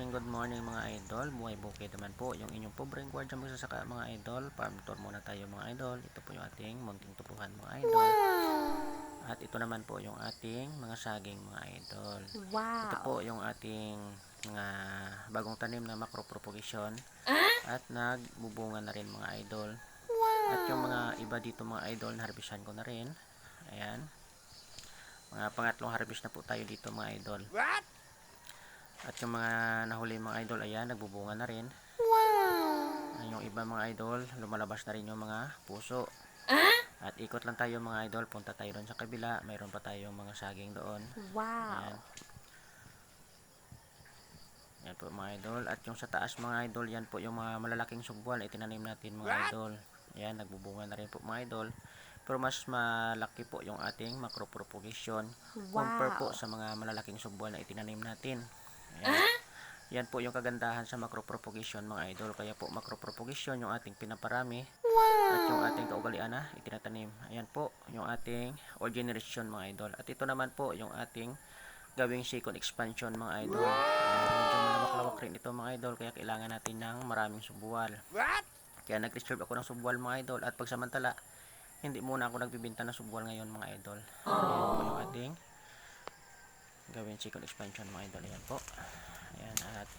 good morning mga idol. Buhay bukid naman po. Yung inyong pobreng gwardiya magsasaka mga idol. Farm tour muna tayo mga idol. Ito po yung ating munting tubuhan mga idol. At ito naman po yung ating mga saging mga idol. Ito po yung ating mga bagong tanim na macro propagation. At nagbubunga na rin mga idol. At yung mga iba dito mga idol, harvestan ko na rin. Ayan. Mga pangatlong harvest na po tayo dito mga idol. At yung mga nahuli mga idol, ayan, nagbubunga na rin. Yung iba mga idol, lumalabas na rin yung mga puso. At ikot lang tayo mga idol, punta tayo doon sa kabila. Mayroon pa tayong mga saging doon. Ayan. Yan po mga idol. At yung sa taas mga idol, yan po yung mga malalaking sugbuan na itinanim natin mga idol. Ayan, nagbubunga na rin po mga idol. Pero mas malaki po yung ating macro propagation compare po sa mga malalaking sugbuan na itinanim natin. Ayan. Yan po yung kagandahan sa macro propagation mga idol. Kaya po macro propagation yung ating pinaparami. At yung ating kaugalian na itinatanim. Ayan po yung ating old generation mga idol. At ito naman po yung ating gawing second expansion mga idol. Medyo malawak-lawak rin ito mga idol. Kaya kailangan natin ng maraming subuwal. Kaya nag-reserve ako ng subuwal mga idol. At pagsamantala, hindi muna ako nagbibenta ng subuwal ngayon mga idol. Ayan po yung ating gawing second expansion mga idol. Ayan po. Ayan, at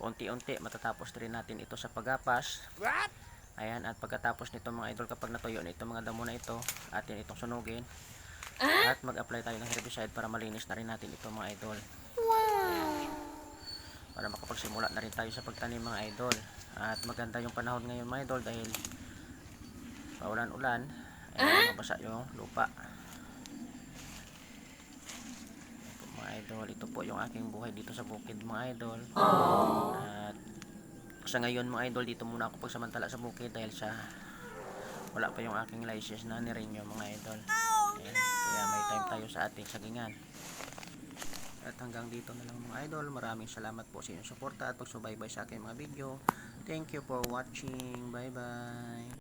unti-unti matatapos rin natin ito sa paggapas. Ayan, at pagkatapos nito mga idol, kapag natuyo na itong mga damo na ito, atin itong sunugin. At mag-apply tayo ng herbicide para malinis na rin natin ito mga idol. Ayan. Para makapagsimula na rin tayo sa pagtanim mga idol. At maganda yung panahon ngayon mga idol dahil paulan-ulan. Ayan, mabasa yung lupa. Mga idol, ito po yung aking buhay dito sa bukid mga idol. At sa ngayon mga idol, dito muna ako pagsamantala sa bukid dahil sa wala pa yung aking license na ni-renew mga idol. Ayan, kaya may time tayo sa ating sagingan. At hanggang dito na lang mga idol. Maraming salamat po sa inyong suporta at pagsubaybay sa aking mga video. Thank you for watching. Bye bye.